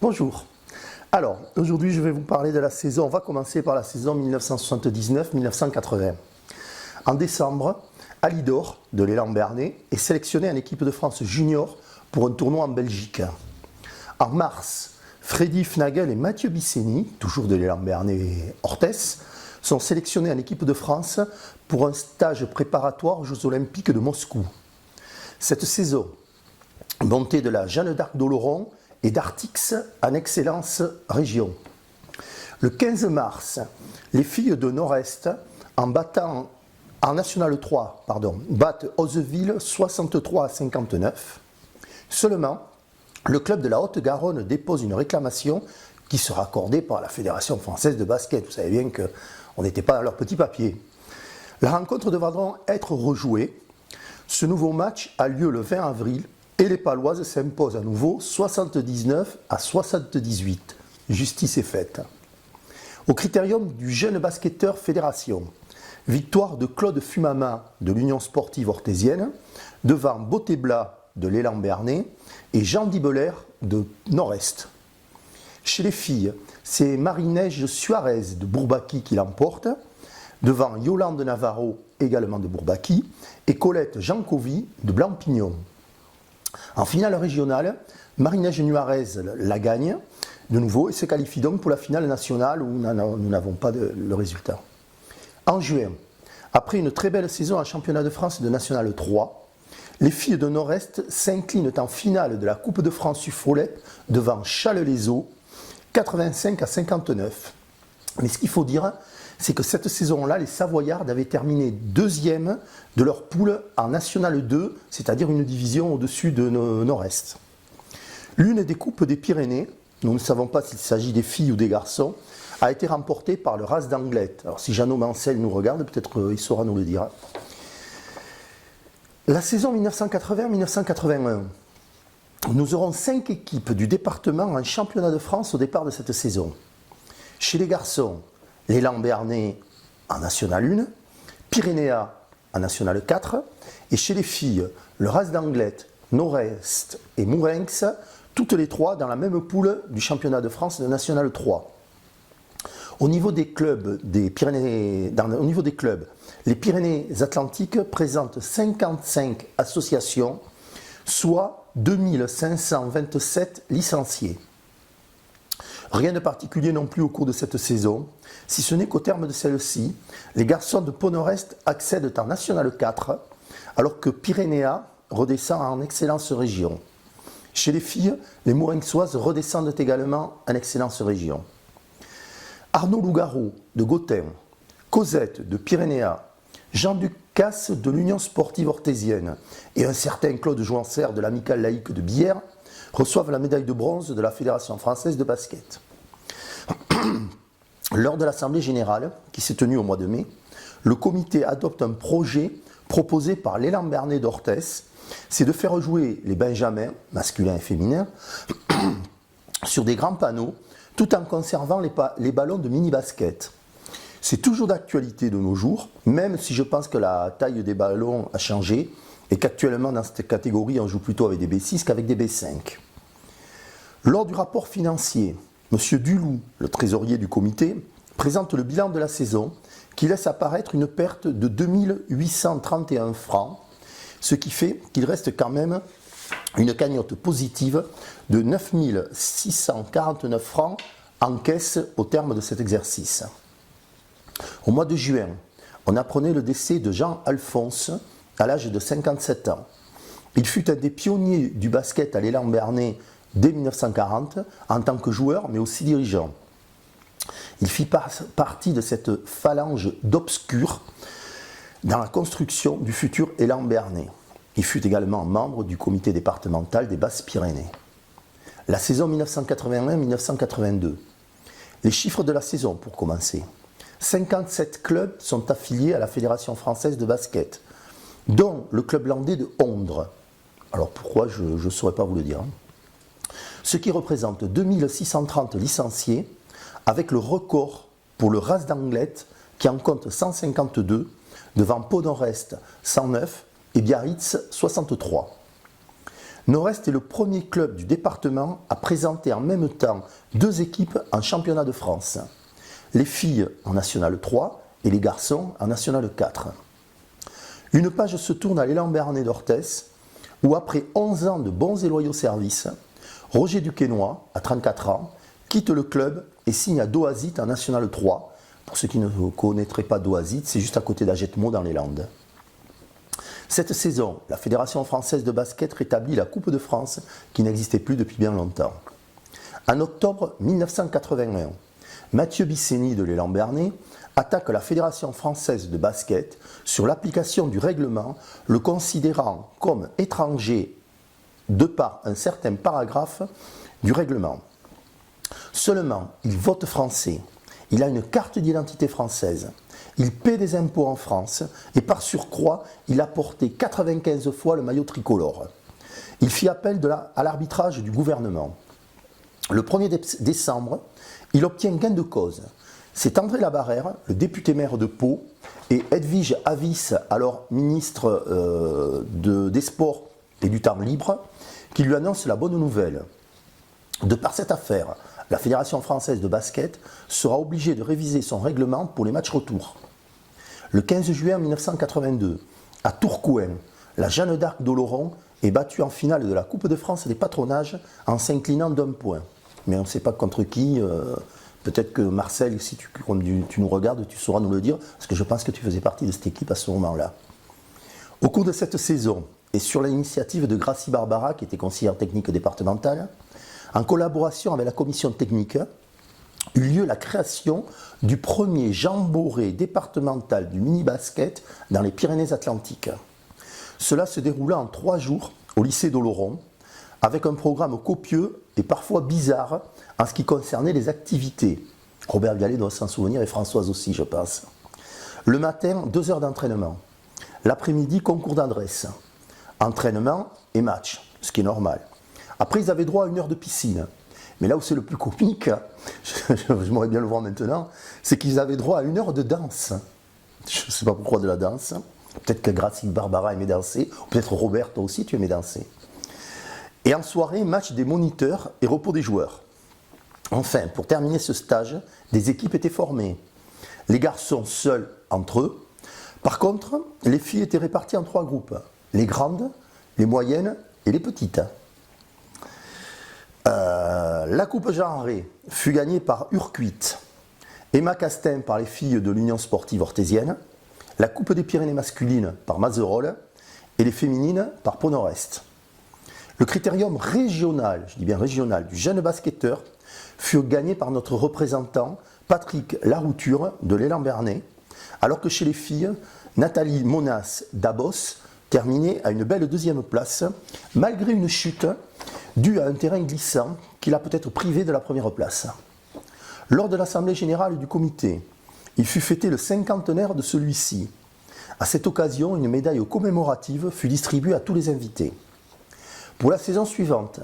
Bonjour. Alors, aujourd'hui, je vais vous parler de la saison. On va commencer par la saison 1979-1980. En décembre, Alidor, de l'élan Bernay, est sélectionné en équipe de France junior pour un tournoi en Belgique. En mars, Freddy Fnagel et Mathieu Bisseni, toujours de l'élan Bernay Orthès, sont sélectionnés en équipe de France pour un stage préparatoire aux Jeux Olympiques de Moscou. Cette saison, montée de la Jeanne d'Arc d'Oloron et d'Artix en excellence région. Le 15 mars, les filles de Nord-Est, en National 3, battent Hauteville 63-59. Seulement, le club de la Haute-Garonne dépose une réclamation qui sera accordée par la Fédération française de basket. Vous savez bien qu'on n'était pas dans leur petit papier. La rencontre devra donc être rejouée. Ce nouveau match a lieu le 20 avril et les Paloises s'imposent à nouveau 79-78. Justice est faite. Au critérium du jeune basketteur fédération, victoire de Claude Fumama de l'Union sportive orthésienne devant Botébla de l'élan Bernay et Jean Dibeler de Nord-Est. Chez les filles, c'est Marie-Neige Suarez de Bourbaki qui l'emporte, devant Yolande Navarro, également de Bourbaki, et Colette Jancovi de Blampignon. En finale régionale, Marie-Neige Nuarez la gagne de nouveau et se qualifie donc pour la finale nationale où nous n'avons pas le résultat. En juin, après une très belle saison en championnat de France de National 3, les filles de Nord-Est s'inclinent en finale de la Coupe de France UFOLEP devant Challes-les-Eaux, 85-59. Mais ce qu'il faut dire, c'est que cette saison-là, les Savoyardes avaient terminé deuxième de leur poule en National 2, c'est-à-dire une division au-dessus de Nord-Est. L'une des Coupes des Pyrénées, nous ne savons pas s'il s'agit des filles ou des garçons, a été remportée par le RAS d'Anglet. Alors si Jeannot Mancel nous regarde, peut-être qu'il saura nous le dire. La saison 1980-1981, nous aurons 5 équipes du département en championnat de France au départ de cette saison. Chez les garçons, l'élan Bernay en National 1, Pyrénéa en National 4, et chez les filles, le RAS d'Anglet, Nord-Est et Mourenx, toutes les trois dans la même poule du championnat de France de National 3. Au niveau des clubs, les Pyrénées-Atlantiques présentent 55 associations, soit 2527 licenciés. Rien de particulier non plus au cours de cette saison, si ce n'est qu'au terme de celle-ci, les garçons de Pau Nord-Est accèdent en National 4, alors que Pyrénéa redescend en excellence région. Chez les filles, les Mourenxoises redescendent également en excellence région. Arnaud Lougaro de Gottin, Cosette de Pyrénéa, Jean Ducasse de l'Union sportive orthésienne et un certain Claude Joanser de l'Amicale laïque de Bière reçoivent la médaille de bronze de la Fédération française de basket. Lors de l'Assemblée générale, qui s'est tenue au mois de mai, le comité adopte un projet proposé par l'élan Bernay d'Orthès, c'est de faire jouer les benjamins, masculins et féminins, sur des grands panneaux, tout en conservant les ballons de mini-basket. C'est toujours d'actualité de nos jours, même si je pense que la taille des ballons a changé et qu'actuellement dans cette catégorie on joue plutôt avec des B6 qu'avec des B5. Lors du rapport financier, M. Dulou, le trésorier du comité, présente le bilan de la saison qui laisse apparaître une perte de 2831 francs, ce qui fait qu'il reste quand même une cagnotte positive de 9649 francs en caisse au terme de cet exercice. Au mois de juin, on apprenait le décès de Jean Alphonse à l'âge de 57 ans. Il fut un des pionniers du basket à l'élan Bernay dès 1940 en tant que joueur mais aussi dirigeant. Il fit partie de cette phalange d'obscurs dans la construction du futur élan Bernay. Il fut également membre du comité départemental des Basses-Pyrénées. La saison 1981-1982. Les chiffres de la saison pour commencer. 57 clubs sont affiliés à la Fédération française de basket, dont le club landais de Ondres. Alors pourquoi, je ne saurais pas vous le dire. Ce qui représente 2630 licenciés, avec le record pour le RAS d'Anglet qui en compte 152, devant Pau Nord-Est 109 et Biarritz 63. Nord-Est est le premier club du département à présenter en même temps 2 équipes en championnat de France. Les filles en National 3 et les garçons en National 4. Une page se tourne à l'élan Béarnais d'Orthès, où après 11 ans de bons et loyaux services, Roger Duquesnoy, à 34 ans, quitte le club et signe à Doazit en National 3. Pour ceux qui ne connaîtraient pas Doazit, c'est juste à côté d'Agetmo dans les Landes. Cette saison, la Fédération française de basket rétablit la Coupe de France qui n'existait plus depuis bien longtemps. En octobre 1981, Mathieu Bisseni de l'élan Béarnais attaque la Fédération française de basket sur l'application du règlement, le considérant comme étranger de par un certain paragraphe du règlement. Seulement, il vote français, il a une carte d'identité française, il paie des impôts en France et par surcroît, il a porté 95 fois le maillot tricolore. Il fit appel à l'arbitrage du gouvernement. Le 1er décembre, il obtient gain de cause. C'est André Labarrère, le député maire de Pau, et Edwige Avis, alors ministre des Sports et du Temps libre, qui lui annonce la bonne nouvelle. De par cette affaire, la Fédération française de basket sera obligée de réviser son règlement pour les matchs retour. Le 15 juin 1982, à Tourcoing, la Jeanne d'Arc d'Oloron est battue en finale de la Coupe de France des patronages en s'inclinant d'1 point. Mais on ne sait pas contre qui. Peut-être que Marcel, si tu nous regardes, tu sauras nous le dire, parce que je pense que tu faisais partie de cette équipe à ce moment-là. Au cours de cette saison, et sur l'initiative de Gracie Barbara, qui était conseillère technique départementale, en collaboration avec la commission technique, eut lieu la création du premier jamboree départemental du mini-basket dans les Pyrénées-Atlantiques. Cela se déroula en 3 jours au lycée d'Oloron, avec un programme copieux et parfois bizarre en ce qui concernait les activités. Robert Gallet doit s'en souvenir et Françoise aussi, je pense. Le matin, 2 heures d'entraînement. L'après-midi, concours d'adresse. Entraînement et match, ce qui est normal. Après, ils avaient droit à 1 heure de piscine. Mais là où c'est le plus comique, je m'aurais bien le voir maintenant, c'est qu'ils avaient droit à 1 heure de danse. Je ne sais pas pourquoi de la danse. Peut-être que Gracie Barbara aimait danser, ou peut-être Robert, toi aussi tu aimais danser. Et en soirée, match des moniteurs et repos des joueurs. Enfin, pour terminer ce stage, des équipes étaient formées. Les garçons seuls entre eux. Par contre, les filles étaient réparties en 3 groupes. Les grandes, les moyennes et les petites. La coupe genrée fut gagnée par Urquhart, Emma Castin par les filles de l'Union sportive orthésienne, la coupe des Pyrénées masculine par Mazerolles et les féminines par Pau Nord-Est. Le critérium régional, je dis bien régional, du jeune basketteur fut gagné par notre représentant Patrick Larouture de l'élan Béarnais, alors que chez les filles, Nathalie Monas d'Abos terminait à une belle 2e place, malgré une chute due à un terrain glissant qui l'a peut-être privé de la 1re place. Lors de l'assemblée générale du comité, il fut fêté le 50e de celui-ci. À cette occasion, une médaille commémorative fut distribuée à tous les invités. Pour la saison suivante,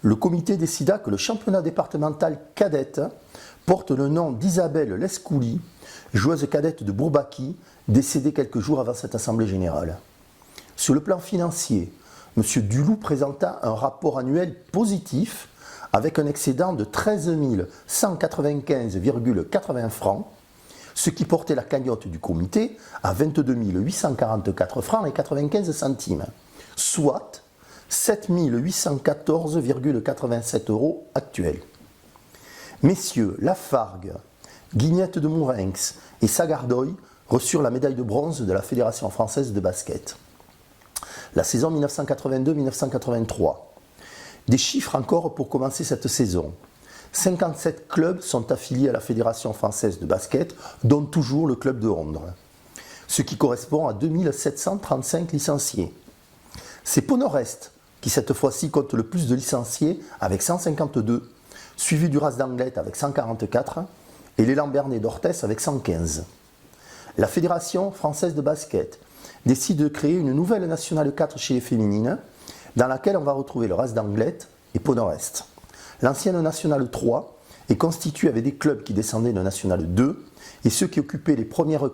le comité décida que le championnat départemental cadette porte le nom d'Isabelle Lescouli, joueuse cadette de Bourbaki, décédée quelques jours avant cette assemblée générale. Sur le plan financier, M. Dulou présenta un rapport annuel positif avec un excédent de 13 195,80 francs, ce qui portait la cagnotte du comité à 22 844 francs et 95 centimes, soit 7 814,87 € actuels. Messieurs Lafargue, Guignette de Mourinx et Sagardoy reçurent la médaille de bronze de la Fédération française de basket. La saison 1982-1983. Des chiffres encore pour commencer cette saison. 57 clubs sont affiliés à la Fédération française de basket, dont toujours le club de Hondres, ce qui correspond à 2735 licenciés. C'est Pau Nord-Est qui cette fois-ci compte le plus de licenciés avec 152, suivi du Ras d'Anglet avec 144 et l'élan Béarnais d'Orthès avec 115. La Fédération française de basket décide de créer une nouvelle Nationale 4 chez les féminines, dans laquelle on va retrouver le Ras d'Anglet et Pau Nord-Est. L'ancienne Nationale 3 est constituée avec des clubs qui descendaient de Nationale 2 et ceux qui occupaient les premières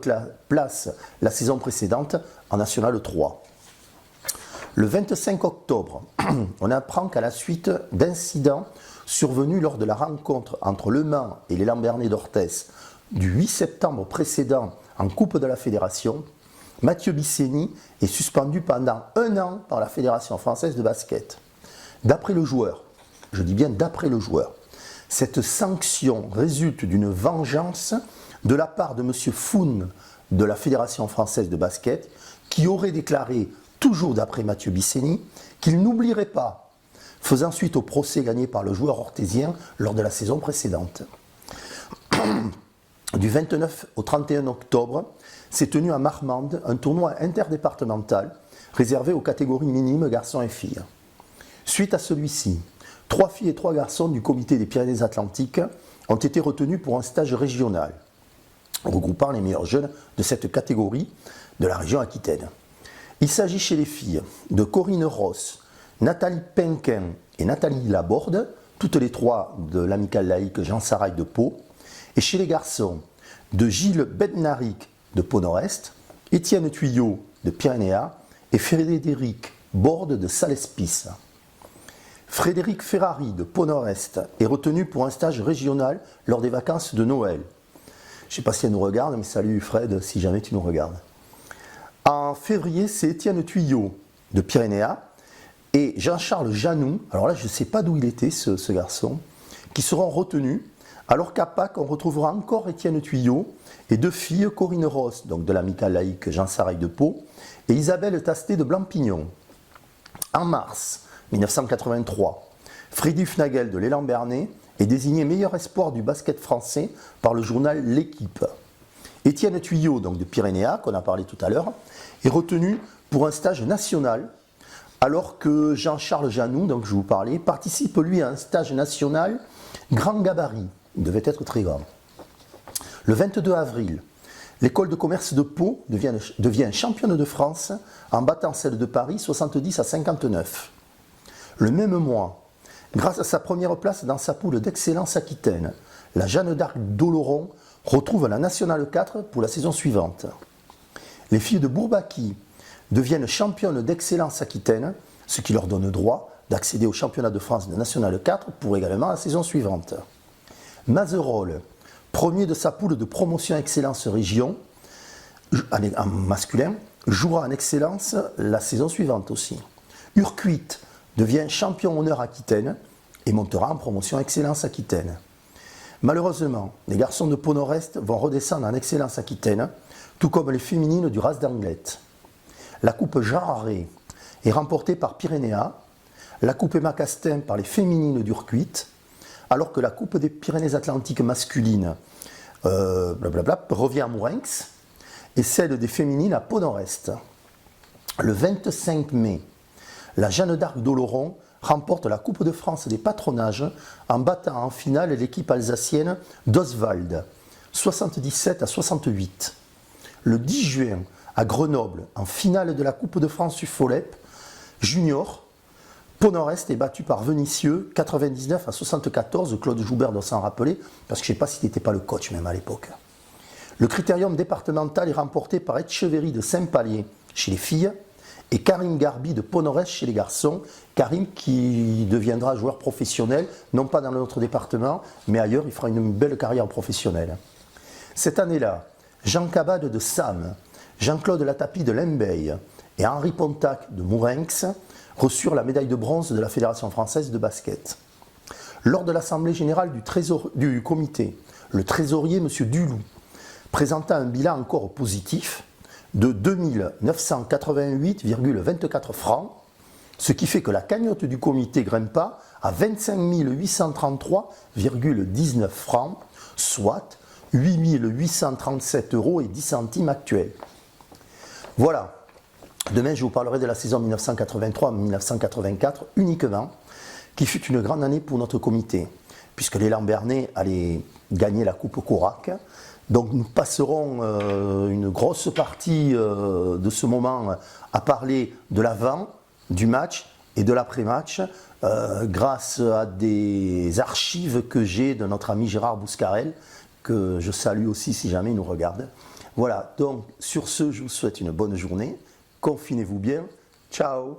places la saison précédente en Nationale 3. Le 25 octobre, on apprend qu'à la suite d'incidents survenus lors de la rencontre entre Le Mans et les Lambernais d'Orthez du 8 septembre précédent en Coupe de la Fédération, Mathieu Bisseny est suspendu pendant 1 an par la Fédération française de basket. D'après le joueur, je dis bien d'après le joueur, cette sanction résulte d'une vengeance de la part de M. Foun de la Fédération française de basket, qui aurait déclaré, toujours d'après Mathieu Bisseny, qu'il n'oublierait pas, faisant suite au procès gagné par le joueur orthésien lors de la saison précédente. Du 29 au 31 octobre, s'est tenu à Marmande un tournoi interdépartemental réservé aux catégories minimes garçons et filles. Suite à celui-ci, 3 filles et 3 garçons du comité des Pyrénées-Atlantiques ont été retenus pour un stage régional, regroupant les meilleurs jeunes de cette catégorie de la région Aquitaine. Il s'agit chez les filles de Corinne Ross, Nathalie Penquin et Nathalie Laborde, toutes les 3 de l'amicale laïque Jean Sarail de Pau, et chez les garçons de Gilles Bednarik de Pau-Nord-Est, Étienne Tuyau de Pyrénéa et Frédéric Borde de Salespis. Frédéric Ferrari de Pau-Nord-Est est retenu pour un stage régional lors des vacances de Noël. Je ne sais pas si elle nous regarde, mais salut Fred, si jamais tu nous regardes. En février, c'est Étienne Tuyau de Pyrénéa et Jean-Charles Janou, alors là je ne sais pas d'où il était ce garçon, qui seront retenus, alors qu'à Pâques on retrouvera encore Étienne Tuyau et 2 filles, Corinne Ross, donc de l'amicale laïque Jean Sarail de Pau, et Isabelle Tastet de Blampignon. En mars 1983, Freddy Fnagel de l'Élan Bernay est désigné meilleur espoir du basket français par le journal L'Équipe. Étienne Tuyau, donc de Pyrénéa, qu'on a parlé tout à l'heure, est retenu pour un stage national, alors que Jean-Charles Janou, donc je vous parlais, participe lui à un stage national grand gabarit. Il devait être très grand. Le 22 avril, l'école de commerce de Pau devient championne de France en battant celle de Paris 70 à 59. Le même mois, grâce à sa première place dans sa poule d'excellence aquitaine, la Jeanne d'Arc d'Oloron retrouve la Nationale 4 pour la saison suivante. Les filles de Bourbaki deviennent championnes d'excellence aquitaine, ce qui leur donne droit d'accéder au championnat de France de Nationale 4 pour également la saison suivante. Mazerolles, premier de sa poule de promotion excellence région, en masculin, jouera en excellence la saison suivante aussi. Urquit devient champion honneur Aquitaine et montera en promotion excellence Aquitaine. Malheureusement, les garçons de Pau-Nord-Est vont redescendre en excellence Aquitaine, tout comme les féminines du Ras d'Anglet. La coupe Jean Harré est remportée par Pyrénéa, la coupe Emma Castin par les féminines d'Urquit, alors que la coupe des Pyrénées-Atlantiques masculines revient à Mourenx et celle des féminines à Pau-Nord-Est. Le 25 mai, la Jeanne d'Arc d'Oloron remporte la Coupe de France des patronages en battant en finale l'équipe alsacienne d'Oswald, 77 à 68. Le 10 juin, à Grenoble, en finale de la Coupe de France UFOLEP junior, Pau-Nord-Est est battu par Vénissieux, 99 à 74. Claude Joubert doit s'en rappeler, parce que je ne sais pas s'il n'était pas le coach même à l'époque. Le critérium départemental est remporté par Etcheverry de Saint-Pallier chez les filles et Karim Garbi de Pau-Nord-Est chez les garçons. Karim qui deviendra joueur professionnel, non pas dans notre département, mais ailleurs, il fera une belle carrière professionnelle. Cette année-là, Jean Cabade de Sam, Jean-Claude Latapi de Limbeil et Henri Pontac de Mourenx reçurent la médaille de bronze de la Fédération française de basket. Lors de l'Assemblée générale du comité, le trésorier M. Dulou présenta un bilan encore positif de 2 988,24 francs, ce qui fait que la cagnotte du comité grimpa à 25 833,19 francs, soit 8 837,10 € actuels. Voilà. Demain, je vous parlerai de la saison 1983-1984 uniquement, qui fut une grande année pour notre comité, puisque l'élan Bernay allait gagner la Coupe Courac. Donc nous passerons une grosse partie de ce moment à parler de l'avant, du match et de l'après-match, grâce à des archives que j'ai de notre ami Gérard Bouscarel, que je salue aussi si jamais il nous regarde. Voilà, donc sur ce, je vous souhaite une bonne journée. Confinez-vous bien. Ciao!